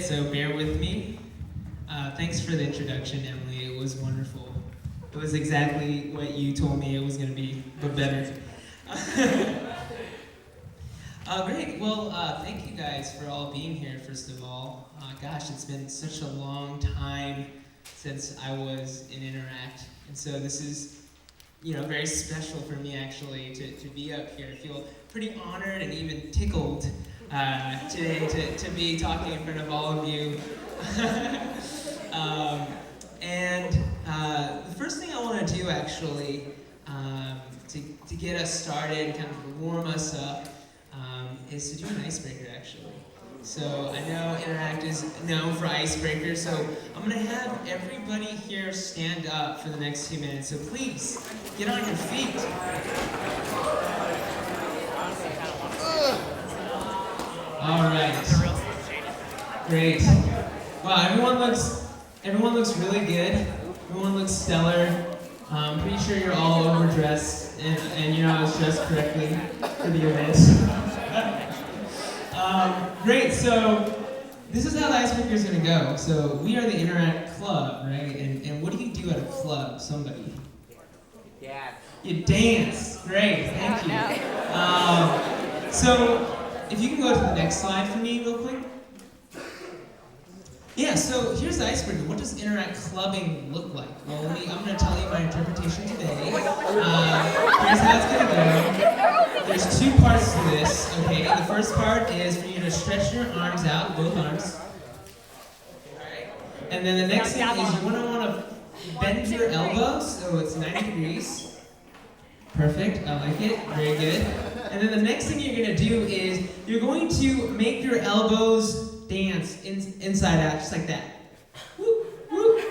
so bear with me. Thanks for the introduction, Emily. It was wonderful. It was exactly what you told me it was going to be, but better. Great. Well, thank you guys for all being here, first of all. Gosh, it's been such a long time since I was in Interact. And so this is, very special for me, actually, to be up here. I feel pretty honored and even tickled today to be talking in front of all of you. The first thing I want to do, actually, to get us started, kind of warm us up, is to do an icebreaker, actually. So I know Interact is known for icebreakers, so I'm going to have everybody here stand up for the next 2 minutes. So please, get on your feet. All right. Great. Wow, everyone looks really good. Everyone looks stellar. I'm pretty sure you're all overdressed, and I was dressed correctly for the event. Great, so this is how the icebreaker is going to go. So we are the Interact Club, right? And what do you do at a club, somebody? Yeah. You dance. Great, thank you. So if you can go to the next slide for me real quick. Yeah, so here's the icebreaker. What does Interact clubbing look like? Well, I'm going to tell you my interpretation today. Here's how it's going to go. There's 2 parts to this, okay? The first part is for you to stretch your arms out, both arms. Alright. And then the next thing is you're going to want to bend your elbows, so it's 90 degrees. Perfect, I like it, very good. And then the next thing you're going to do is you're going to make your elbows dance inside out, just like that. Whoop, whoop.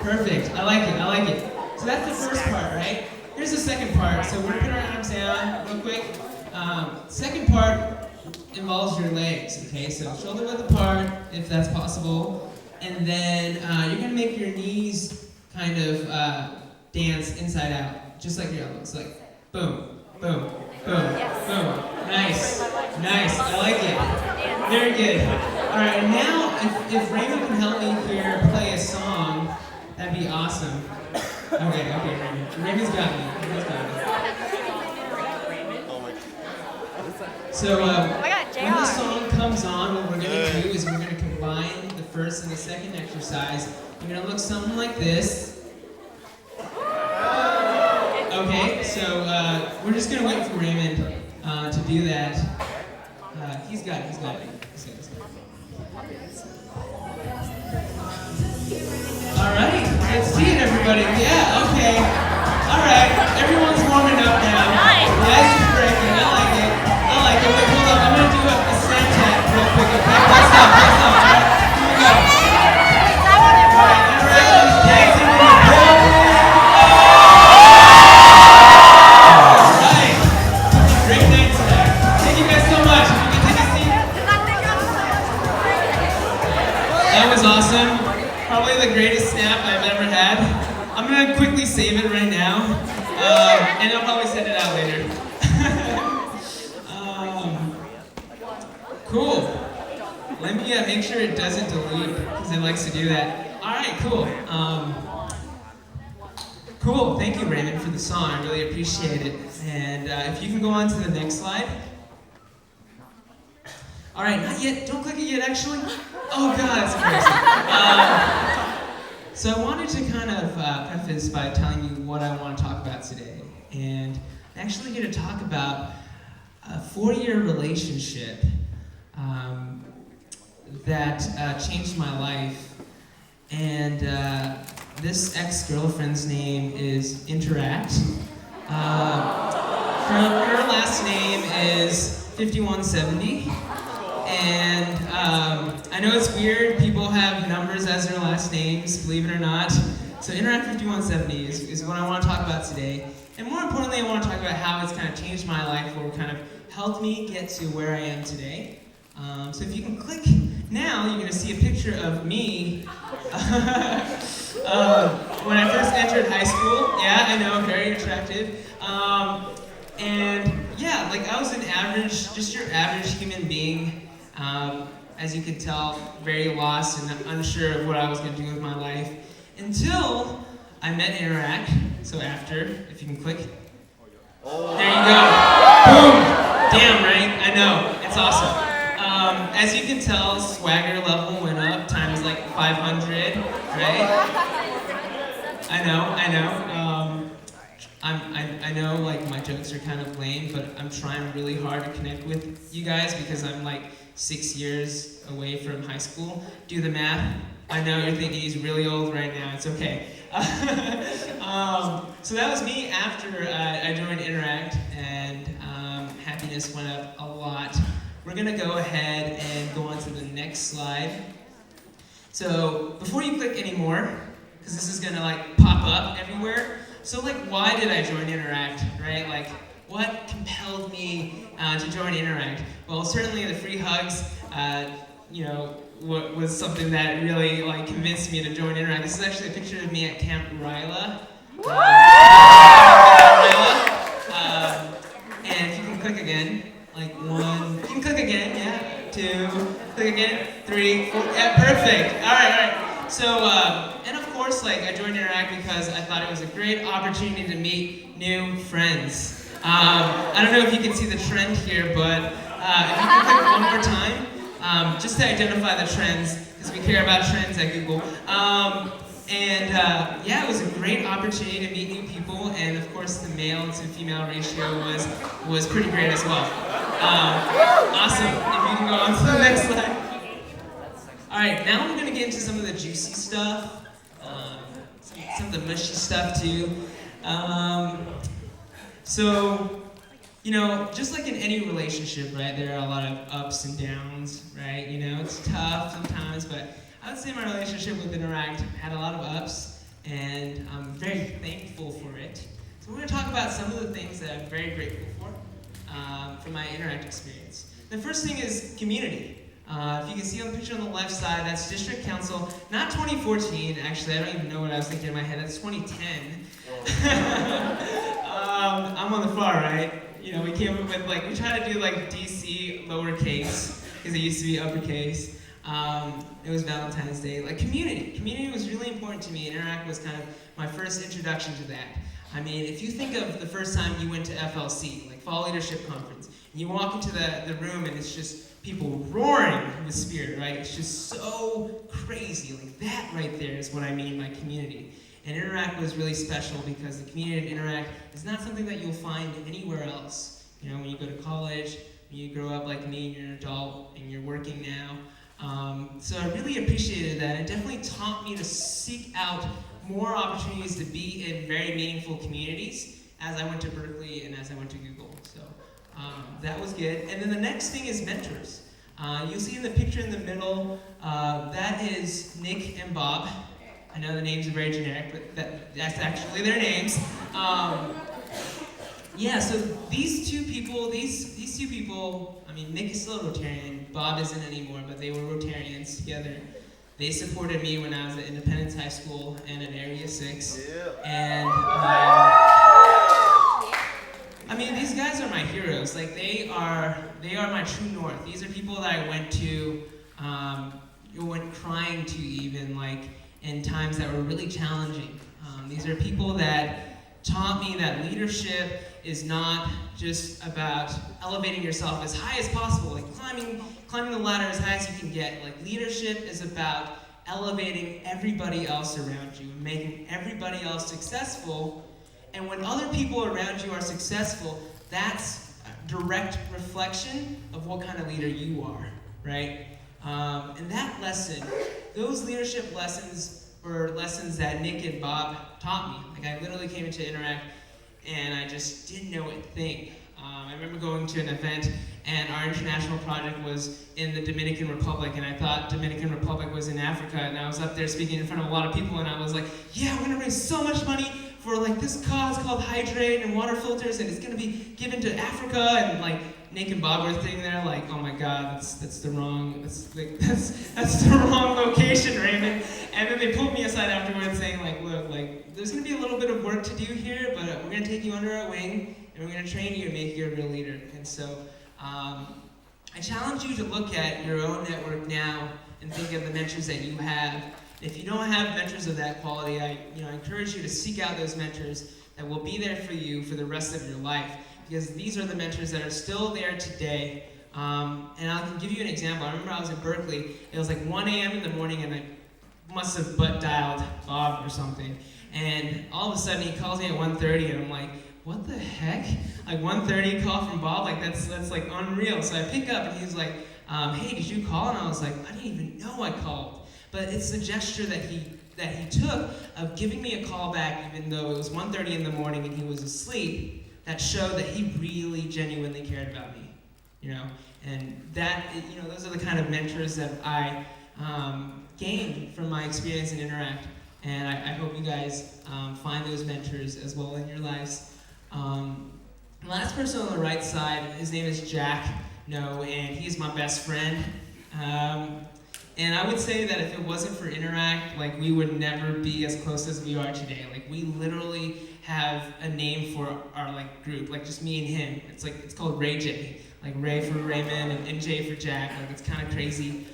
Perfect, I like it. So that's the first part, right? Here's the second part. So we're gonna put our arms down real quick. Second part involves your legs, okay? So shoulder width apart, if that's possible. And then you're gonna make your knees kind of dance inside out, just like your elbows, like boom, boom, boom, boom. Nice, I like it. Very good. All right, and now if Raymond can help me here play a song, that'd be awesome. Okay, Raymond. Raymond's got me. So when the song comes on, what we're gonna do is we're gonna combine the first and the second exercise. We're gonna look something like this. Okay, so we're just gonna wait for Raymond to do that. He's got it. All right, let's see it, everybody. Yeah, okay. All right, everyone's warming up now. The ice is breaking. I like it. Wait, hold on. I'm gonna do a sand tap real quick. Okay, let's stop. All right, here we go. All right, everyone's dancing in the building. All right, great night tonight. Thank you guys so much. You can take a seat. That was awesome. Probably the greatest snap I've ever had. I'm gonna quickly save it right now, and I'll probably send it out later. Cool. Let me make sure it doesn't delete, because it likes to do that. All right, cool. Cool. Thank you, Raymond, for the song. I really appreciate it. And if you can go on to the next slide. All right, not yet. Don't click it yet, actually. Oh, God, that's embarrassing. So I wanted to kind of preface by telling you what I want to talk about today. And I'm actually going to talk about a 4-year relationship that changed my life. And this ex-girlfriend's name is Interact. Her last name is 5170. And I know it's weird, people have numbers as their last names, believe it or not. So Interact 5170 is what I want to talk about today. And more importantly, I want to talk about how it's kind of changed my life, or kind of helped me get to where I am today. So if you can click now, you're going to see a picture of me when I first entered high school. Yeah, I know, very attractive. And yeah, like I was an average, just your average human being. as you can tell, very lost and unsure of what I was going to do with my life, until I met Interact. So after, if you can click. There you go. Boom! Damn, right? I know. It's awesome. As you can tell, swagger level went up times like 500, right? I know. I know like my jokes are kind of lame, but I'm trying really hard to connect with you guys because I'm like 6 years away from high school. Do the math. I know you're thinking he's really old right now. It's okay. So that was me after I joined Interact, and happiness went up a lot. We're gonna go ahead and go on to the next slide. So before you click anymore, because this is gonna like pop up everywhere. So like, why did I join Interact, right? Like, what compelled me to join Interact? Well, certainly the free hugs, was something that really like convinced me to join Interact. This is actually a picture of me at Camp Ryla. And if you can click again, like 1, you can click again, yeah, 2, click again, 3, 4, yeah, perfect. All right. So, and of course, like I joined Interact because I thought it was a great opportunity to meet new friends. I don't know if you can see the trend here, but if you can click one more time, just to identify the trends, because we care about trends at Google. Yeah, it was a great opportunity to meet new people, and of course the male to female ratio was pretty great as well. Awesome. If you can go on to the next slide. All right, now we're gonna get into some of the juicy stuff, some of the mushy stuff too. So, just like in any relationship, right, there are a lot of ups and downs, right? It's tough sometimes, but I would say my relationship with Interact had a lot of ups, and I'm very thankful for it. So we're going to talk about some of the things that I'm very grateful for my Interact experience. The first thing is community. If you can see on the picture on the left side, that's District Council, not 2014, actually, I don't even know what I was thinking in my head, that's 2010. I'm on the far right. We came up with we tried to do DC lowercase, because it used to be uppercase. It was Valentine's Day. Community was really important to me. Interact was kind of my first introduction to that. I mean, if you think of the first time you went to FLC, Fall Leadership Conference, and you walk into the room and it's just people roaring with spirit, right? It's just so crazy. That right there is what I mean by community. And Interact was really special because the community of Interact is not something that you'll find anywhere else. When you go to college, when you grow up like me and you're an adult and you're working now. So I really appreciated that. It definitely taught me to seek out more opportunities to be in very meaningful communities as I went to Berkeley and as I went to Google. So that was good. And then the next thing is mentors. You'll see in the picture in the middle, that is Nick and Bob. I know the names are very generic, but that's actually their names. So these two people, I mean, Nick is still a Rotarian, Bob isn't anymore, but they were Rotarians together. They supported me when I was at Independence High School and at Area 6. Yeah. And, I mean, these guys are my heroes. They are my true north. These are people that I went to, went crying to even, in times that were really challenging. These are people that taught me that leadership is not just about elevating yourself as high as possible, climbing the ladder as high as you can get. Leadership is about elevating everybody else around you, making everybody else successful. And when other people around you are successful, that's a direct reflection of what kind of leader you are, right? And that lesson, those leadership lessons were lessons that Nick and Bob taught me. I literally came into Interact and I just didn't know a thing. I remember going to an event and our international project was in the Dominican Republic, and I thought Dominican Republic was in Africa, and I was up there speaking in front of a lot of people, and I was like, yeah, we're gonna raise so much money for this cause called Hydrate and water filters, and it's gonna be given to Africa, and Nick and Bob were sitting there oh my God, that's the wrong location, Raymond. And then they pulled me aside afterwards saying look, there's gonna be a little bit of work to do here, but we're gonna take you under our wing and we're gonna train you and make you a real leader. And so I challenge you to look at your own network now and think of the mentors that you have. If you don't have mentors of that quality, I encourage you to seek out those mentors that will be there for you for the rest of your life, because these are the mentors that are still there today. And I can give you an example. I remember I was in Berkeley. It was like 1 a.m. in the morning, and I must have butt dialed Bob or something. And all of a sudden, he calls me at 1:30, and I'm like, what the heck? Like 1:30 call from Bob? Like that's like unreal. So I pick up, and he's like, hey, did you call? And I was like, I didn't even know I called. But it's the gesture that he took of giving me a call back, even though it was 1:30 in the morning and he was asleep. That showed that he really genuinely cared about me, And that, those are the kind of mentors that I gained from my experience in Interact. And I hope you guys find those mentors as well in your lives. The last person on the right side, his name is Jack No, and he's my best friend. And I would say that if it wasn't for Interact, like, we would never be as close as we are today. Like, we literally have a name for our group, like just me and him. It's called Ray J, like Ray for Raymond and J for Jack. Like, it's kind of crazy.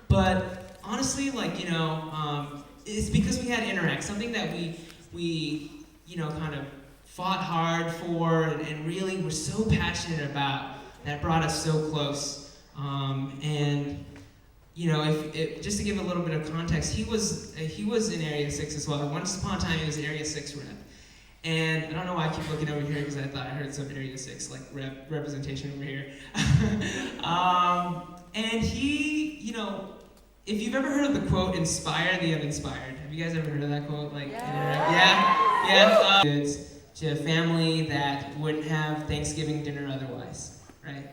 But honestly, it's because we had Interact, something that we kind of fought hard for and really were so passionate about, that brought us so close. Just to give a little bit of context, he was in Area 6 as well. Once upon a time, he was an Area 6 rep. And I don't know why I keep looking over here, because I thought I heard some Area 6 representation over here. And he, if you've ever heard of the quote, "Inspire the uninspired," have you guys ever heard of that quote? Yeah. To a family that wouldn't have Thanksgiving dinner otherwise, right?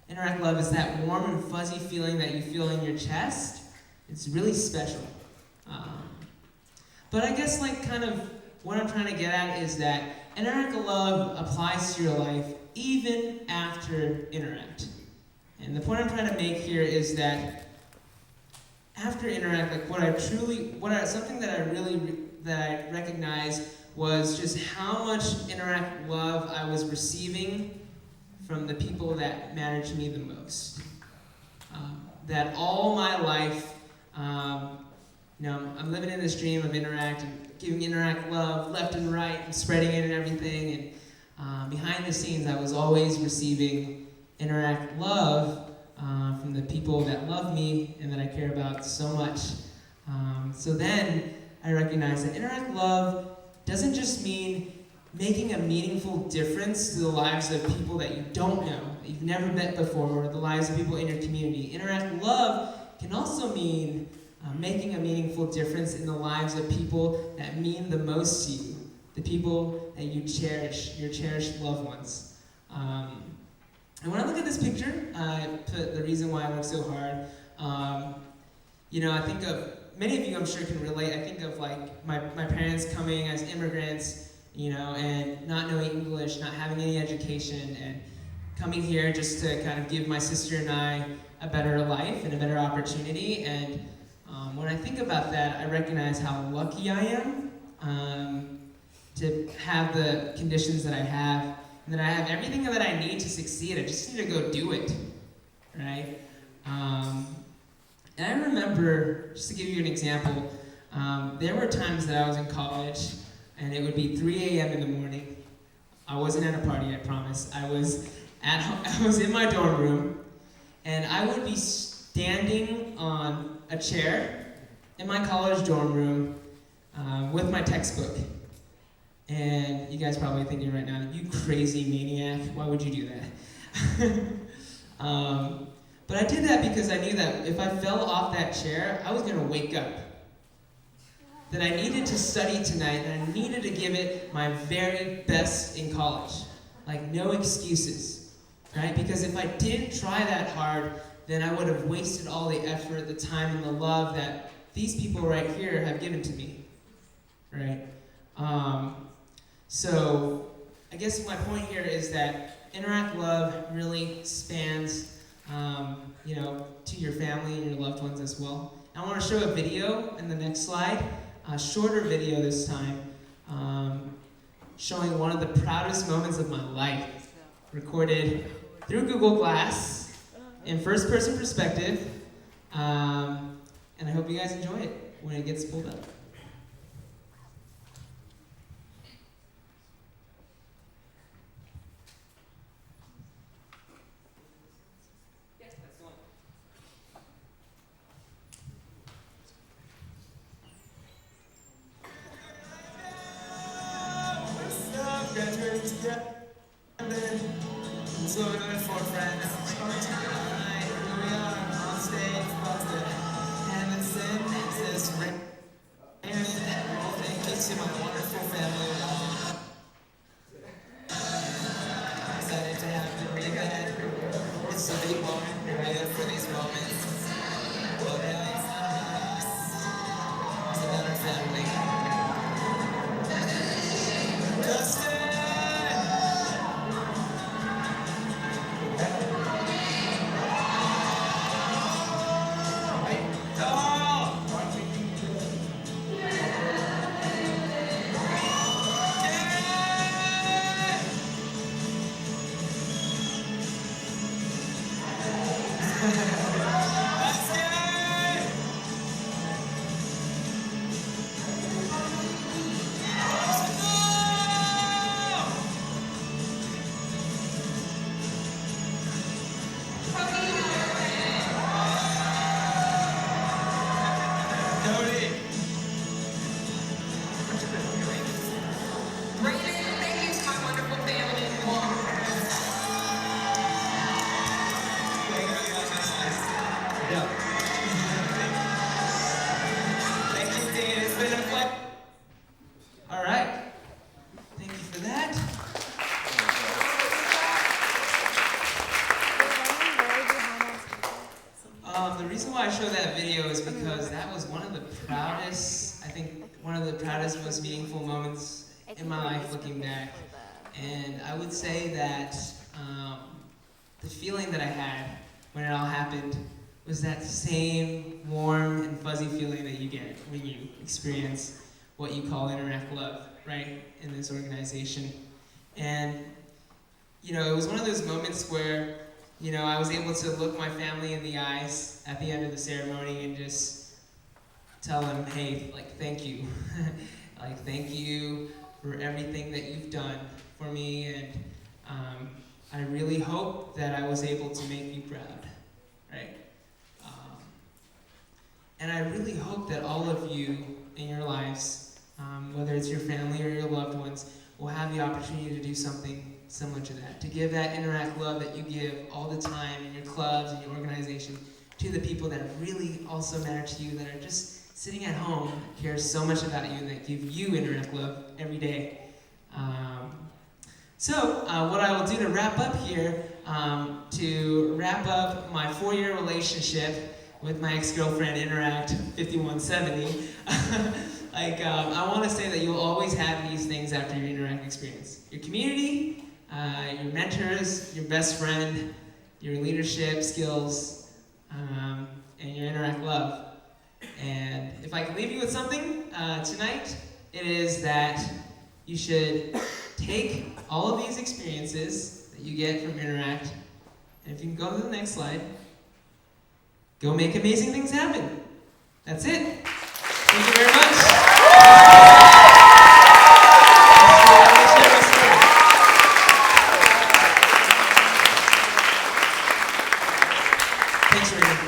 Interact love is that warm and fuzzy feeling that you feel in your chest. It's really special. But I guess kind of what I'm trying to get at is that Interact love applies to your life even after Interact. And the point I'm trying to make here is that after Interact, something that I recognized was just how much Interact love I was receiving from the people that mattered to me the most. That all my life, I'm living in this dream of Interact and giving Interact love left and right and spreading it and everything. And behind the scenes, I was always receiving Interact love from the people that love me and that I care about so much. So then I recognized that Interact love doesn't just mean making a meaningful difference to the lives of people that you don't know, that you've never met before, or the lives of people in your community. Interact love can also mean making a meaningful difference in the lives of people that mean the most to you, the people that you cherish, your cherished loved ones. And when I look at this picture, I put the reason why I work so hard. I think of, many of you I'm sure can relate, I think of my parents coming as immigrants, and not knowing English, not having any education, and coming here just to kind of give my sister and I a better life and a better opportunity. And when I think about that, I recognize how lucky I am to have the conditions that I have, and that I have everything that I need to succeed. I just need to go do it, right? And I remember, just to give you an example, there were times that I was in college, and it would be 3 a.m. in the morning. I wasn't at a party, I promise. I was in my dorm room, and I would be standing on a chair in my college dorm room with my textbook. And you guys probably thinking right now, you crazy maniac, why would you do that? But I did that because I knew that if I fell off that chair, I was going to wake up. That I needed to study tonight, and I needed to give it my very best in college. No excuses, right? Because if I didn't try that hard, then I would have wasted all the effort, the time, and the love that these people right here have given to me, right? So I guess my point here is that Interact love really spans, to your family and your loved ones as well. I want to show a video in the next slide. A shorter video this time, showing one of the proudest moments of my life, recorded through Google Glass in first-person perspective, and I hope you guys enjoy it when it gets pulled up. Yes, that's the one. So we're doing it for friends. Tonight, here we are on stage, about to hand this in. It says Raymond. Thank you to my wonderful family. Excited to have them again. It's a big moment. We're ready for these moments. But really, it's about our family. Justin! Raymond, thank you to my wonderful family, Wong. Thank you, Dean. It's been a pleasure. All right. Thank you for that. The reason why I showed that video is because that was one of the proudest, I think, one of the proudest, most meaningful moments in my life looking back. And I would say that the feeling that I had when it all happened was that same warm and fuzzy feeling that you get when you experience what you call Interact Love, right, in this organization. And, you know, it was one of those moments where, you know, I was able to look my family in the eyes at the end of the ceremony and just tell them, hey, like, thank you. Like, thank you for everything that you've done for me, and I really hope that I was able to make you proud, right? And I really hope that all of you in your lives, whether it's your family or your loved ones, will have the opportunity to do something similar to that, to give that Interact love that you give all the time in your clubs and your organization to the people that really also matter to you, that are just sitting at home, care so much about you, and that give you Interact love every day. So what I will do to wrap up here, to wrap up my 4-year relationship with my ex-girlfriend, Interact 5170, I want to say that you'll always have these things after your Interact experience. Your community, your mentors, your best friend, your leadership skills, and your Interact love. And if I can leave you with something tonight, it is that you should take all of these experiences that you get from Interact, and if you can go to the next slide, go make amazing things happen. That's it. Thank you very much.